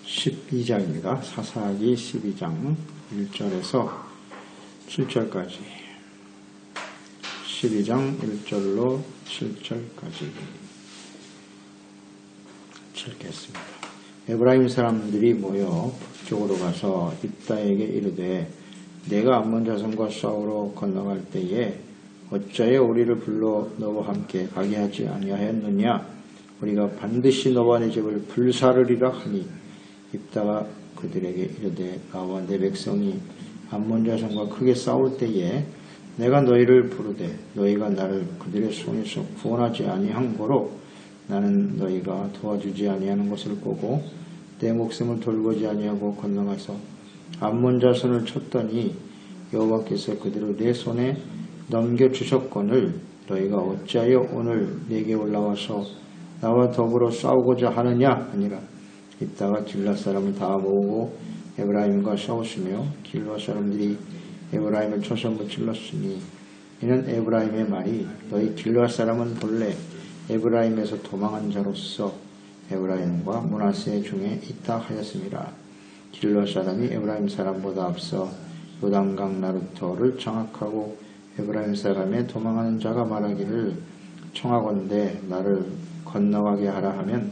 12장입니다. 사사기 12장 1절에서 7절까지 12장 1절로 7절까지 읽겠습니다. 에브라임 사람들이 모여 북쪽으로 가서 입다에게 이르되 내가 암몬 자손과 싸우러 건너갈 때에 어찌하여 우리를 불러 너와 함께 가게 하지 아니하였느냐? 우리가 반드시 너와 네 집을 불사르리라 하니 입다가 그들에게 이르되 나와 내 백성이 암몬 자손과 크게 싸울 때에 내가 너희를 부르되 너희가 나를 그들의 손에서 구원하지 아니한 고로 나는 너희가 도와주지 아니하는 것을 보고 내 목숨을 돌보지 아니하고 건너가서 암몬 자손을 쳤더니 여호와께서 그들을 내 손에 넘겨주셨거늘 너희가 어찌하여 오늘 내게 올라와서 나와 더불어 싸우고자 하느냐 하니라. 입다가 길앗 사람을 다 모으고 에브라임과 싸웠으며 길앗 사람들이 에브라임을 쳐서 무찔렀으니 이는 에브라임의 말이 너희 길앗 사람은 본래 에브라임에서 도망한 자로서 에브라임과 므낫세 중에 있다 하였습니다. 길앗 사람이 에브라임 사람보다 앞서 요단강 나루터를 장악하고 에브라임 사람의 도망하는 자가 말하기를 청하건대 나를 건너가게 하라 하면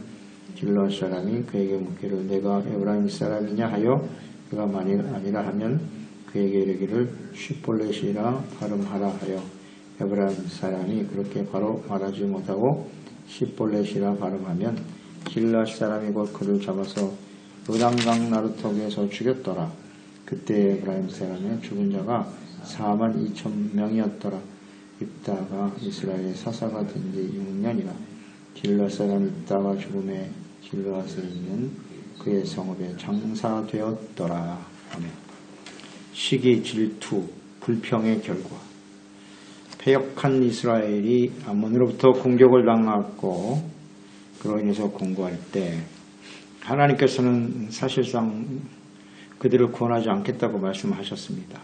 길앗 사람이 그에게 묻기를 내가 에브라임 사람이냐 하여 그가 만일 아니라 하면 그에게 이르기를 시볼렛이라 발음하라 하여 에브라임 사람이 그렇게 바로 말하지 못하고 시볼렛이라 발음하면 길앗 사람이 곧 그를 잡아서 요단강 나루터에서 죽였더라. 그때 에브라임 사람의 죽은 자가 42,000명이었더라. 입다가 이스라엘의 사사가 된 지 6년이라. 길앗 사람 입다가 죽음에 길앗에 있는 그의 성읍에 장사되었더라. 아멘. 시기, 질투, 불평의 결과. 패역한 이스라엘이 암몬으로부터 공격을 당하고 그로 인해서 공고할 때 하나님께서는 사실상 그들을 구원하지 않겠다고 말씀하셨습니다.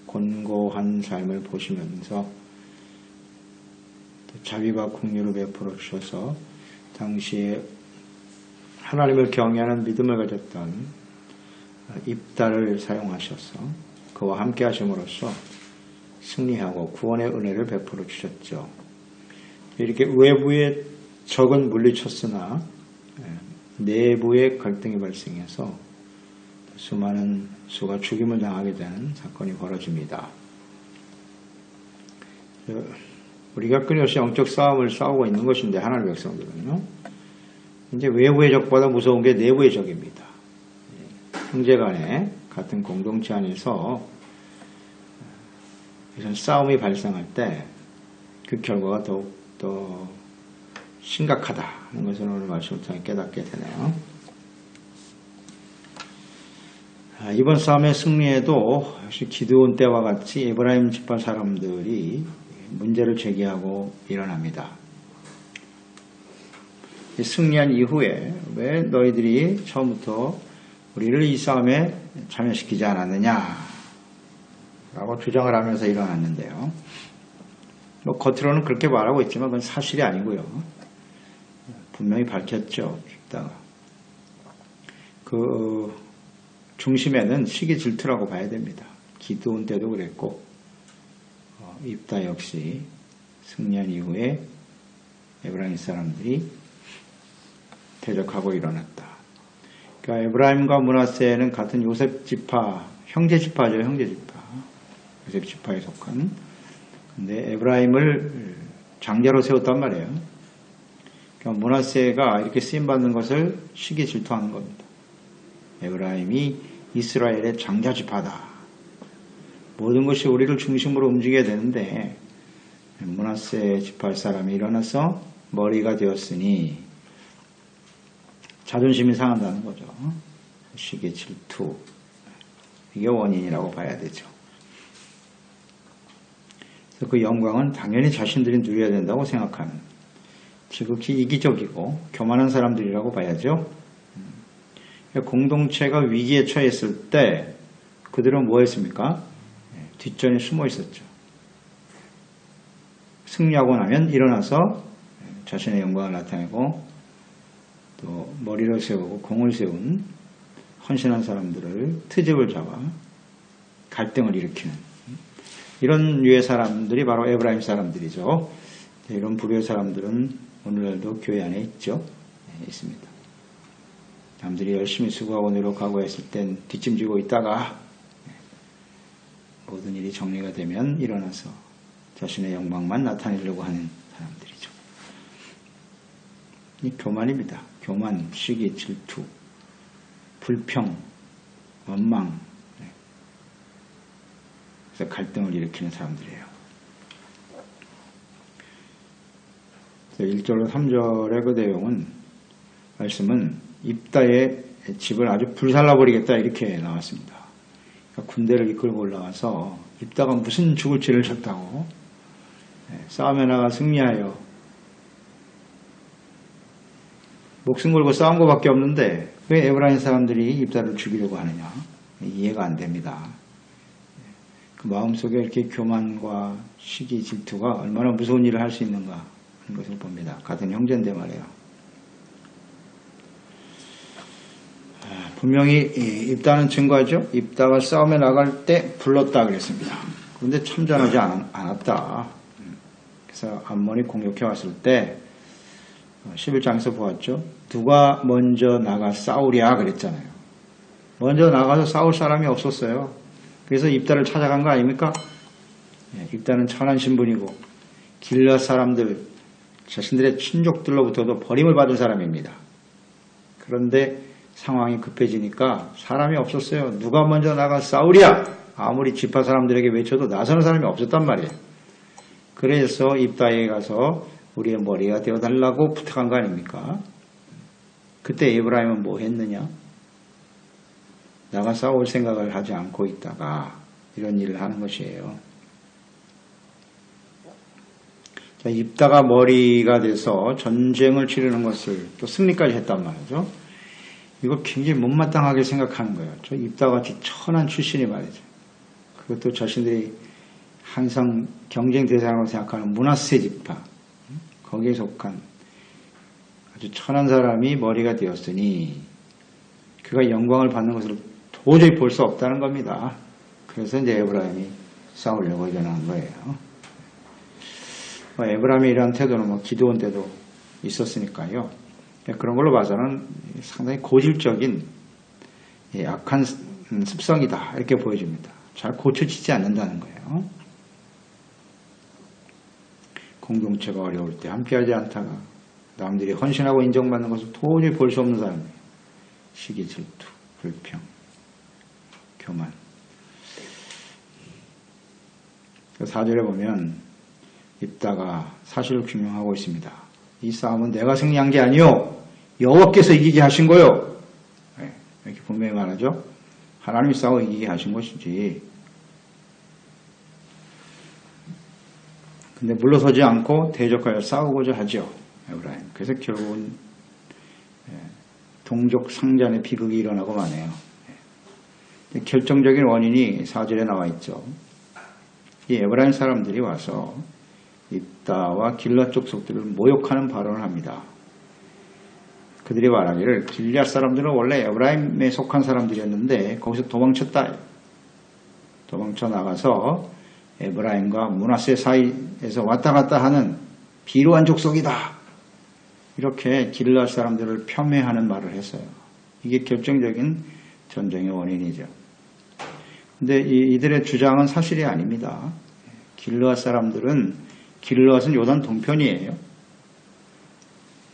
곤고한 삶을 보시면서 자비와 긍휼을 베풀어 주셔서 당시에 하나님을 경외하는 믿음을 가졌던 입다를 사용하셔서 그와 함께 하심으로써 승리하고 구원의 은혜를 베풀어 주셨죠. 이렇게 외부의 적은 물리쳤으나 내부의 갈등이 발생해서 수많은 수가 죽임을 당하게 되는 사건이 벌어집니다. 우리가 끊임없이 영적 싸움을 싸우고 있는 것인데 하나님의 백성들은요. 이제 외부의 적보다 무서운 게 내부의 적입니다. 형제간에 같은 공동체 안에서 이런 싸움이 발생할 때 그 결과가 더욱더 심각하다는 것을 오늘 말씀을 통해 깨닫게 되네요. 이번 싸움의 승리에도 역시 기드온 때와 같이 에브라임 지파 사람들이 문제를 제기하고 일어납니다. 승리한 이후에 왜 너희들이 처음부터 우리를 이 싸움에 참여시키지 않았느냐 라고 주장을 하면서 일어났는데요. 겉으로는 그렇게 말하고 있지만 그건 사실이 아니고요. 분명히 밝혔죠. 입다가. 그 중심에는 시기 질투라고 봐야 됩니다. 기드온 때도 그랬고 입다 역시 승리한 이후에 에브라임 사람들이 대적하고 일어났다. 그러니까 에브라임과 므낫세는 같은 요셉 지파, 형제 지파죠. 형제 지파. 요셉 지파에 속한. 근데 에브라임을 장자로 세웠단 말이에요. 그러니까 므낫세가 이렇게 쓰임받는 것을 시기 질투하는 겁니다. 에브라임이 이스라엘의 장자 지파다. 모든 것이 우리를 중심으로 움직여야 되는데 므낫세 지파 사람이 일어나서 머리가 되었으니 자존심이 상한다는 거죠. 시기 질투. 이게 원인이라고 봐야 되죠. 그래서 그 영광은 당연히 자신들이 누려야 된다고 생각하는 지극히 이기적이고 교만한 사람들이라고 봐야죠. 공동체가 위기에 처했을 때 그들은 뭐 했습니까? 뒷전에 숨어 있었죠. 승리하고 나면 일어나서 자신의 영광을 나타내고 또 머리를 세우고 공을 세운 헌신한 사람들을 트집을 잡아 갈등을 일으키는 이런 류의 사람들이 바로 에브라임 사람들이죠. 이런 부류의 사람들은 오늘날도 교회 안에 있죠. 있습니다. 남들이 열심히 수고하고 노력하고 했을 땐 뒷짐지고 있다가 모든 일이 정리가 되면 일어나서 자신의 영광만 나타내려고 하는 사람들이죠. 이 교만입니다. 교만, 시기, 질투, 불평, 원망, 그래서 갈등을 일으키는 사람들이에요. 1절로 3절의 그 내용은 말씀은 입다의 집을 아주 불살라버리겠다 이렇게 나왔습니다. 그러니까 군대를 이끌고 올라와서 입다가 무슨 죽을 죄를 졌다고 싸움에 나가 승리하여 목숨 걸고 싸운 것밖에 없는데 왜 에브라임 사람들이 입다를 죽이려고 하느냐 이해가 안 됩니다. 그 마음속에 이렇게 교만과 시기, 질투가 얼마나 무서운 일을 할 수 있는가 하는 것을 봅니다. 같은 형제인데 말이에요. 분명히 입다는 증거하죠. 입다가 싸움에 나갈 때 불렀다 그랬습니다. 그런데 참전하지 않았다. 그래서 암몬이 공격해 왔을 때 11장에서 보았죠. 누가 먼저 나가 싸우랴 그랬잖아요. 먼저 나가서 싸울 사람이 없었어요. 그래서 입다를 찾아간 거 아닙니까? 입다는 천한 신분이고 길앗 사람들 자신들의 친족들로부터도 버림을 받은 사람입니다. 그런데 상황이 급해지니까 사람이 없었어요. 누가 먼저 나가 싸우랴! 아무리 지파 사람들에게 외쳐도 나서는 사람이 없었단 말이에요. 그래서 입다에 가서 우리의 머리가 되어달라고 부탁한 거 아닙니까? 그때 에브라임은 뭐 했느냐? 나가 싸울 생각을 하지 않고 있다가 이런 일을 하는 것이에요. 자, 입다가 머리가 돼서 전쟁을 치르는 것을 또 승리까지 했단 말이죠. 이거 굉장히 못마땅하게 생각하는 거예요. 저 입다같이 천한 출신이 말이죠. 그것도 자신들이 항상 경쟁 대상으로 생각하는 므낫세 지파 거기에 속한 아주 천한 사람이 머리가 되었으니 그가 영광을 받는 것을 도저히 볼 수 없다는 겁니다. 그래서 이제 에브라임이 싸우려고 일어난 거예요. 에브라임의 이러한 태도는 기드온 때도 있었으니까요. 그런 걸로 봐서는 상당히 고질적인 악한 습성이다 이렇게 보여집니다. 잘 고쳐지지 않는다는 거예요. 공동체가 어려울 때 함께하지 않다가 남들이 헌신하고 인정받는 것을 도저히 볼 수 없는 사람이에요. 시기, 질투, 불평, 교만. 4절에 보면 입다가 사실을 규명하고 있습니다. 이 싸움은 내가 승리한 게 아니요 여호와께서 이기게 하신 거요. 이렇게 분명히 말하죠. 하나님이 싸워 이기게 하신 것이지. 근데 물러서지 않고 대적하여 싸우고자 하죠. 에브라임. 그래서 결국은 동족 상잔의 비극이 일어나고 마네요. 결정적인 원인이 4절에 나와 있죠. 이 에브라임 사람들이 와서 입다와 길앗 족속들을 모욕하는 발언을 합니다. 그들이 말하기를 길앗 사람들은 원래 에브라임에 속한 사람들이었는데 거기서 도망쳤다. 도망쳐 나가서 에브라임과 므낫세 사이에서 왔다 갔다 하는 비루한 족속이다. 이렇게 길앗 사람들을 폄훼하는 말을 했어요. 이게 결정적인 전쟁의 원인이죠. 근데 이들의 주장은 사실이 아닙니다. 길앗 사람들은 길앗은 요단 동편이에요.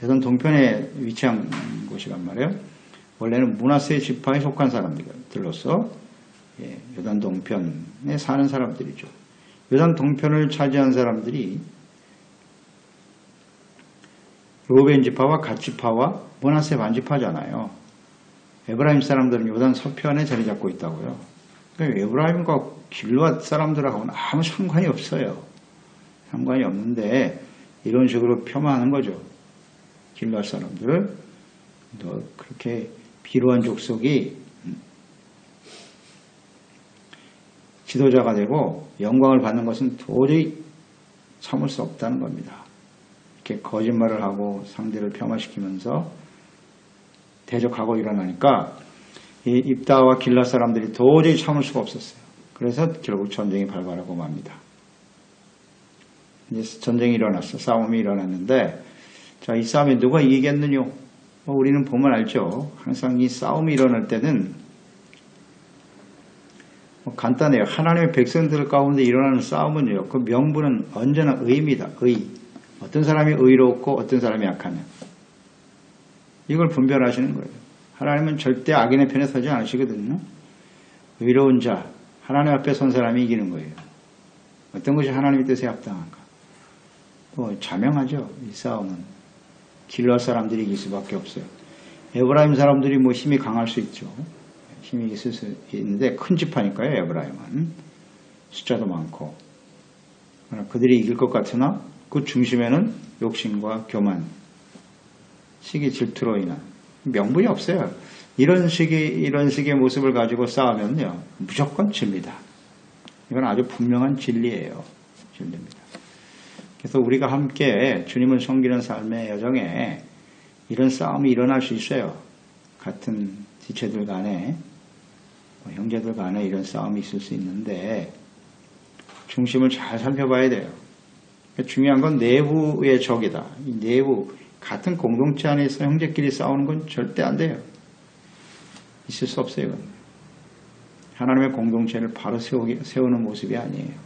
요단 동편에 위치한 곳이란 말이에요. 원래는 므낫세 지파에 속한 사람들로서 요단 동편에 사는 사람들이죠. 요단 동편을 차지한 사람들이 루벤 지파와 갓 지파와 므낫세 반 지파잖아요. 에브라임 사람들은 요단 서편에 자리 잡고 있다고요. 그러니까 에브라임과 길앗 사람들하고는 아무 상관이 없어요. 상관이 없는데 이런 식으로 폄하하는 거죠. 길앗 사람들을 너 그렇게 비루한 족속이 지도자가 되고 영광을 받는 것은 도저히 참을 수 없다는 겁니다. 이렇게 거짓말을 하고 상대를 폄하시키면서 대적하고 일어나니까 이 입다와 길랏 사람들이 도저히 참을 수가 없었어요. 그래서 결국 전쟁이 발발하고 맙니다. 이제 전쟁이 일어났어. 싸움이 일어났는데, 자, 이 싸움에 누가 이기겠느냐? 우리는 보면 알죠. 항상 이 싸움이 일어날 때는 간단해요. 하나님의 백성들 가운데 일어나는 싸움은요, 그 명분은 언제나 의입니다. 의. 어떤 사람이 의롭고 어떤 사람이 악하냐. 이걸 분별하시는 거예요. 하나님은 절대 악인의 편에 서지 않으시거든요. 의로운 자, 하나님 앞에 선 사람이 이기는 거예요. 어떤 것이 하나님의 뜻에 합당한가. 자명하죠. 이 싸움은. 길랏 사람들이 이길 수밖에 없어요. 에브라임 사람들이 힘이 강할 수 있죠. 힘이 있을 수 있는데 큰 지파니까요. 에브라임은. 숫자도 많고. 그들이 이길 것 같으나 그 중심에는 욕심과 교만, 시기 질투로 인한 명분이 없어요. 이런 식의 모습을 가지고 싸우면요, 무조건 집니다. 이건 아주 분명한 진리예요. 진리입니다. 그래서 우리가 함께 주님을 섬기는 삶의 여정에 이런 싸움이 일어날 수 있어요. 같은 지체들 간에, 형제들 간에 이런 싸움이 있을 수 있는데 중심을 잘 살펴봐야 돼요. 중요한 건 내부의 적이다. 이 내부, 같은 공동체 안에서 형제끼리 싸우는 건 절대 안 돼요. 있을 수 없어요. 이건. 하나님의 공동체를 바로 세우는 모습이 아니에요.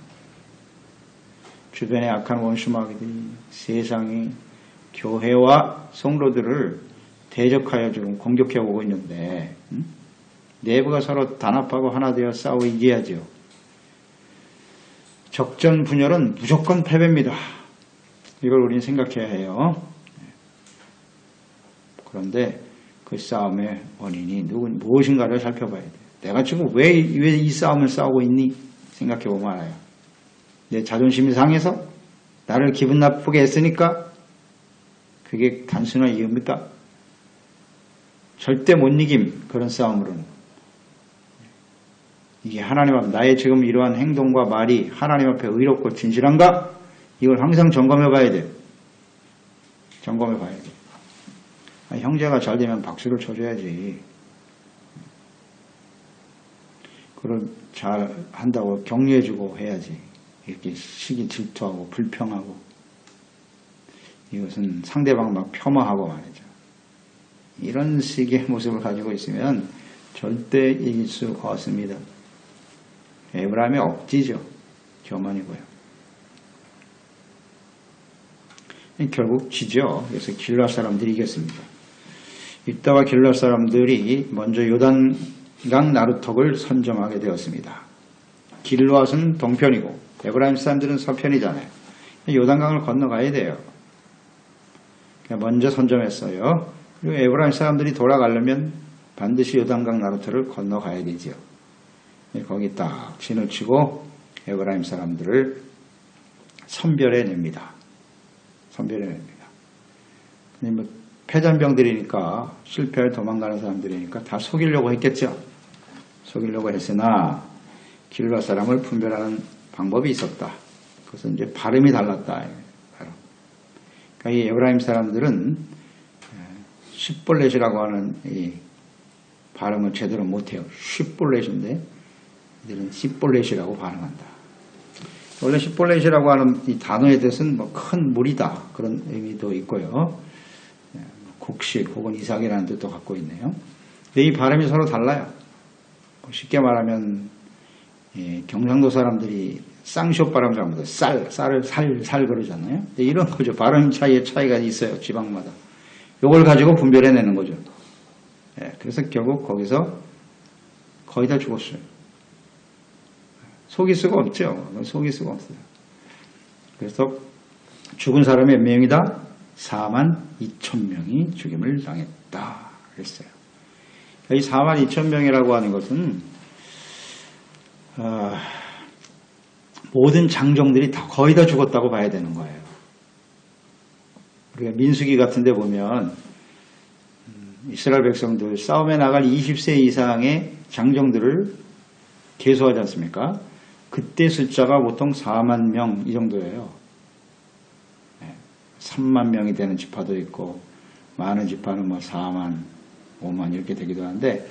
주변의 악한 원수마귀들이 세상이 교회와 성도들을 대적하여 지금 공격해 오고 있는데, 내부가 서로 단합하고 하나 되어 싸워 이겨야죠. 적전 분열은 무조건 패배입니다. 이걸 우리는 생각해야 해요. 그런데 그 싸움의 원인이 무엇인가를 살펴봐야 돼요. 내가 지금 왜 이 싸움을 싸우고 있니? 생각해 보면 알아요. 내 자존심이 상해서? 나를 기분 나쁘게 했으니까? 그게 단순한 이유입니까? 절대 못 이김, 그런 싸움으로는. 이게 하나님 앞에 나의 지금 이러한 행동과 말이 하나님 앞에 의롭고 진실한가? 이걸 항상 점검해 봐야 돼요. 점검해 봐야 돼요. 형제가 잘 되면 박수를 쳐줘야지. 그걸 잘 한다고 격려해주고 해야지. 이렇게 시기 질투하고 불평하고 이것은 상대방 막 폄하하고 말이죠. 이런 식의 모습을 가지고 있으면 절대 이길 수 없습니다. 에브라임의 억지죠. 교만이고요. 결국 지죠. 그래서 길랏 사람들이 이겼습니다. 입다와 길랏 사람들이 먼저 요단강 나루턱을 선점하게 되었습니다. 길랏은 동편이고 에브라임 사람들은 서편이잖아요. 요단강을 건너가야 돼요. 먼저 선점했어요. 그리고 에브라임 사람들이 돌아가려면 반드시 요단강 나루턱을 건너가야 되죠. 거기 딱 진을 치고 에브라임 사람들을 선별해냅니다. 선별해냅니다. 근데 패잔병들이니까 실패할 도망가는 사람들이니까 다 속이려고 했겠죠. 속이려고 했으나 길랏 사람을 분별하는 방법이 있었다. 그것은 이제 발음이 달랐다. 바로. 그러니까 이 에브라임 사람들은 십볼렛이라고 하는 이 발음을 제대로 못해요. 십볼렛인데 이들은 십볼렛이라고 발음한다. 원래 십볼렛이라고 하는 이 단어의 뜻은 큰 물이다. 그런 의미도 있고요. 곡식 혹은 이삭이라는 뜻도 갖고 있네요. 근데 이 발음이 서로 달라요. 쉽게 말하면 경상도 사람들이 쌍쇼 발음 잘못해요. 쌀을 살 그러잖아요. 이런 거죠. 발음 차이가 있어요. 지방마다. 이걸 가지고 분별해내는 거죠. 그래서 결국 거기서 거의 다 죽었어요. 속일 수가 없죠. 속일 수가 없어요. 그래서 죽은 사람이 몇 명이다? 42,000명이 죽임을 당했다. 그랬어요. 이 42,000명이라고 하는 것은 모든 장정들이 거의 다 죽었다고 봐야 되는 거예요. 우리가 민수기 같은 데 보면 이스라엘 백성들 싸움에 나갈 20세 이상의 장정들을 계수하지 않습니까? 그때 숫자가 보통 4만 명 이 정도예요. 3만 명이 되는 지파도 있고 많은 지파는 4만, 5만 이렇게 되기도 하는데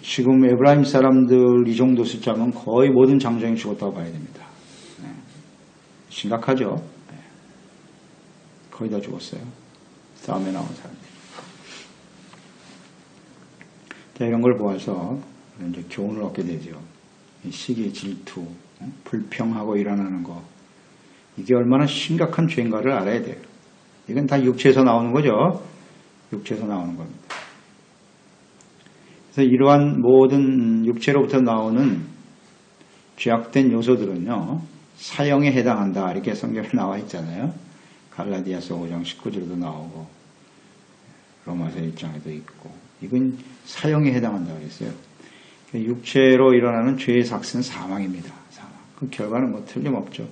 지금 에브라임 사람들 이 정도 숫자면 거의 모든 장정이 죽었다고 봐야 됩니다. 네. 심각하죠. 네. 거의 다 죽었어요. 싸움에 나온 사람들. 이런 걸 보아서 이제 교훈을 얻게 되죠. 시기, 질투, 불평하고 일어나는 거, 이게 얼마나 심각한 죄인가를 알아야 돼요. 이건 다 육체에서 나오는 거죠. 육체에서 나오는 겁니다. 그래서 이러한 모든 육체로부터 나오는 죄악된 요소들은요, 사형에 해당한다. 이렇게 성경에 나와 있잖아요. 갈라디아서 5장 19절에도 나오고, 로마서 1장에도 있고, 이건 사형에 해당한다 그랬어요. 육체로 일어나는 죄의 삭은 사망입니다. 사망. 그 결과는 뭐 틀림없죠.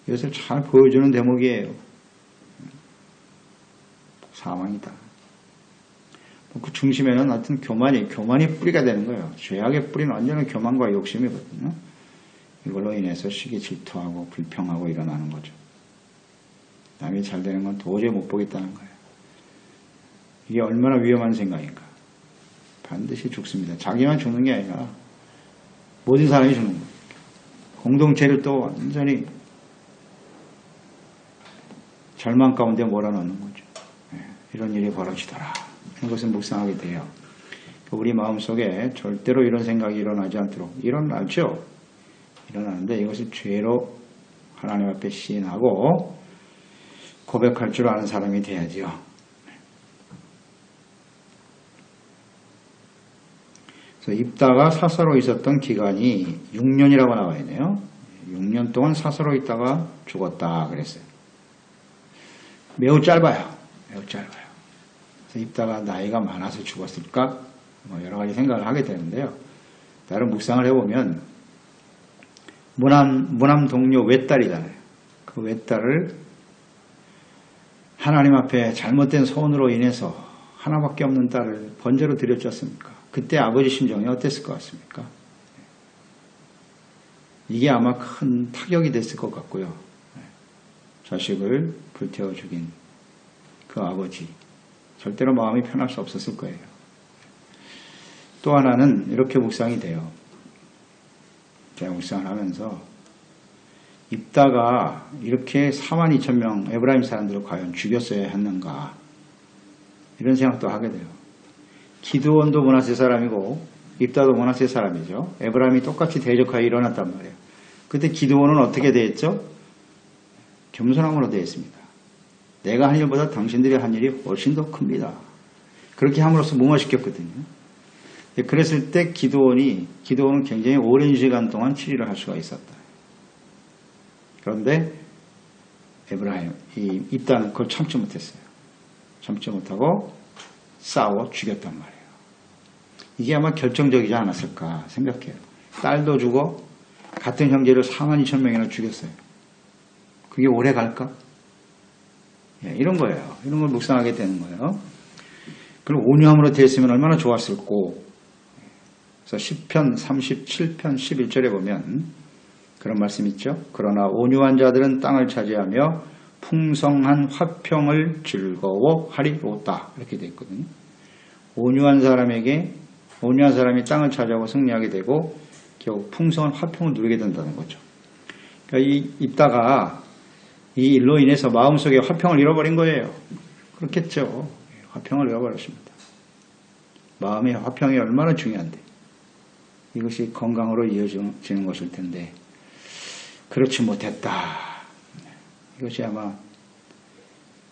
이것을 잘 보여주는 대목이에요. 사망이다. 그 중심에는 하여튼 교만이 뿌리가 되는 거예요. 죄악의 뿌리는 완전히 교만과 욕심이거든요. 이걸로 인해서 시기 질투하고 불평하고 일어나는 거죠. 남이 잘 되는 건 도저히 못 보겠다는 거예요. 이게 얼마나 위험한 생각인가. 반드시 죽습니다. 자기만 죽는 게 아니라 모든 사람이 죽는 거예요. 공동체를 또 완전히 절망 가운데 몰아넣는 거죠. 이런 일이 벌어지더라. 이런 것을 묵상하게 돼요. 우리 마음속에 절대로 이런 생각이 일어나지 않도록 일어나죠. 일어나는데 이것을 죄로 하나님 앞에 시인하고 고백할 줄 아는 사람이 돼야지요. 그래서 입다가 사사로 있었던 기간이 6년이라고 나와 있네요. 6년 동안 사사로 있다가 죽었다 그랬어요. 매우 짧아요. 매우 짧아요. 그래서 입다가 나이가 많아서 죽었을까? 뭐 여러 가지 생각을 하게 되는데요. 다른 묵상을 해보면 무남 동료 외딸이잖아요. 그 외딸을 하나님 앞에 잘못된 소원으로 인해서 하나밖에 없는 딸을 번제로 드렸지 않습니까? 그때 아버지 심정이 어땠을 것 같습니까? 이게 아마 큰 타격이 됐을 것 같고요. 자식을 불태워 죽인 그 아버지, 절대로 마음이 편할 수 없었을 거예요. 또 하나는 이렇게 묵상이 돼요. 제가 묵상을 하면서 입다가 이렇게 42,000명 에브라임 사람들을 과연 죽였어야 했는가, 이런 생각도 하게 돼요. 기드온도 므낫세 사람이고 입다도 므낫세 사람이죠. 에브라임이 똑같이 대적하여 일어났단 말이에요. 그때 기드온은 어떻게 되었죠? 겸손함으로 되었습니다. 내가 한 일보다 당신들이 한 일이 훨씬 더 큽니다. 그렇게 함으로써 무마시켰거든요. 그랬을 때 기드온은 굉장히 오랜 시간 동안 치리를 할 수가 있었다. 그런데 입다는 그걸 참지 못했어요. 참지 못하고 싸워 죽였단 말이에요. 이게 아마 결정적이지 않았을까 생각해요. 딸도 주고 같은 형제를 42,000명이나 죽였어요. 그게 오래 갈까? 이런 거예요. 이런 걸 묵상하게 되는 거예요. 그리고 온유함으로 되었으면 얼마나 좋았을꼬. 그래서 시편 37편 11절에 보면 그런 말씀 있죠. 그러나 온유한 자들은 땅을 차지하며 풍성한 화평을 즐거워하리로다. 이렇게 되어 있거든요. 온유한 사람이 땅을 차지하고 승리하게 되고 결국 풍성한 화평을 누리게 된다는 거죠. 그러니까 입다가 이 일로 인해서 마음속에 화평을 잃어버린 거예요. 그렇겠죠. 화평을 잃어버렸습니다. 마음의 화평이 얼마나 중요한데 이것이 건강으로 이어지는 것일 텐데 그렇지 못했다. 이것이 아마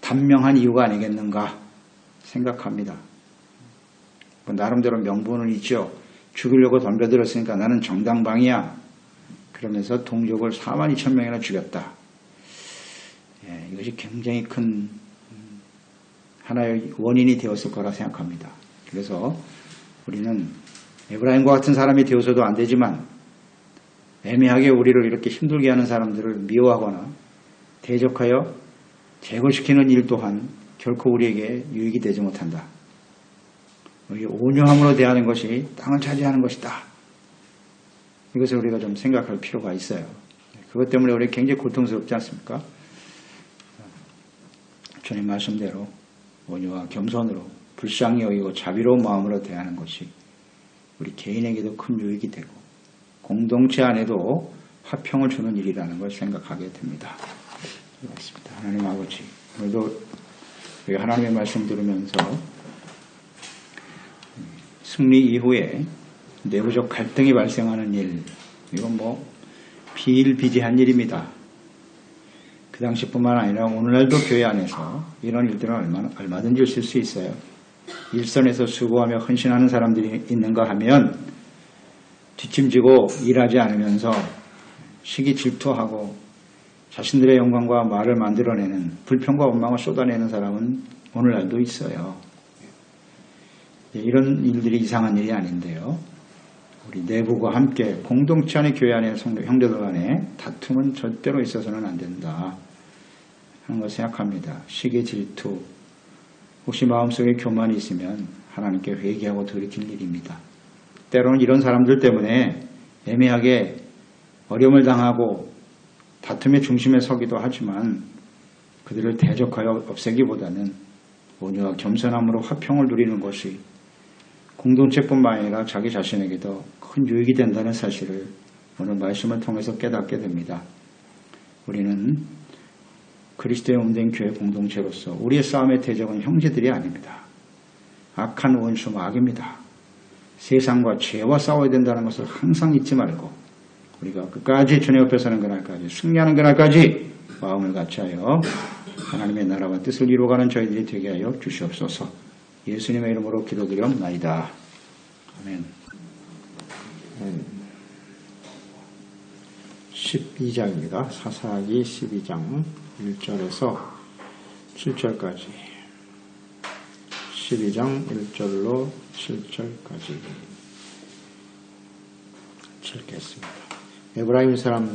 단명한 이유가 아니겠는가 생각합니다. 나름대로 명분은 있죠. 죽이려고 덤벼들었으니까 나는 정당방위야. 그러면서 동족을 42,000명이나 죽였다. 이것이 굉장히 큰 하나의 원인이 되었을 거라 생각합니다. 그래서 우리는 에브라임과 같은 사람이 되어서도 안 되지만 애매하게 우리를 이렇게 힘들게 하는 사람들을 미워하거나 대적하여 제거시키는 일 또한 결코 우리에게 유익이 되지 못한다. 온유함으로 대하는 것이 땅을 차지하는 것이다. 이것을 우리가 좀 생각할 필요가 있어요. 그것 때문에 우리 굉장히 고통스럽지 않습니까? 주님 말씀대로 온유와 겸손으로 불쌍히 여기고 자비로운 마음으로 대하는 것이 우리 개인에게도 큰 유익이 되고 공동체 안에도 화평을 주는 일이라는 걸 생각하게 됩니다. 그렇습니다. 하나님 아버지, 오늘도 하나님의 말씀 들으면서 승리 이후에 내부적 갈등이 발생하는 일, 이건 비일비재한 일입니다. 그 당시뿐만 아니라 오늘날도 교회 안에서 이런 일들은 얼마든지 있을 수 있어요. 일선에서 수고하며 헌신하는 사람들이 있는가 하면 뒷짐지고 일하지 않으면서 시기 질투하고 자신들의 영광과 말을 만들어내는 불평과 원망을 쏟아내는 사람은 오늘날도 있어요. 이런 일들이 이상한 일이 아닌데요. 우리 내부가 함께 공동체 안의 교회 안의 형제들 간에 다툼은 절대로 있어서는 안 된다 하는 걸 생각합니다. 시기 질투, 혹시 마음속에 교만이 있으면 하나님께 회개하고 돌이킬 일입니다. 때로는 이런 사람들 때문에 애매하게 어려움을 당하고 다툼의 중심에 서기도 하지만 그들을 대적하여 없애기보다는 온유와 겸손함으로 화평을 누리는 것이 공동체뿐만 아니라 자기 자신에게도 큰 유익이 된다는 사실을 오늘 말씀을 통해서 깨닫게 됩니다. 우리는 그리스도의 몸된 교회 공동체로서 우리의 싸움의 대적은 형제들이 아닙니다. 악한 원수 마귀입니다. 세상과 죄와 싸워야 된다는 것을 항상 잊지 말고 우리가 끝까지 주님 옆에 서는 그날까지 승리하는 그날까지 마음을 같이하여 하나님의 나라와 뜻을 이루어가는 저희들이 되게 하여 주시옵소서. 예수님의 이름으로 기도드리옵나이다. 아멘. 12장입니다. 사사기 12장 1절에서 7절까지 12장 1절로 7절까지 읽겠습니다. 에브라임 사람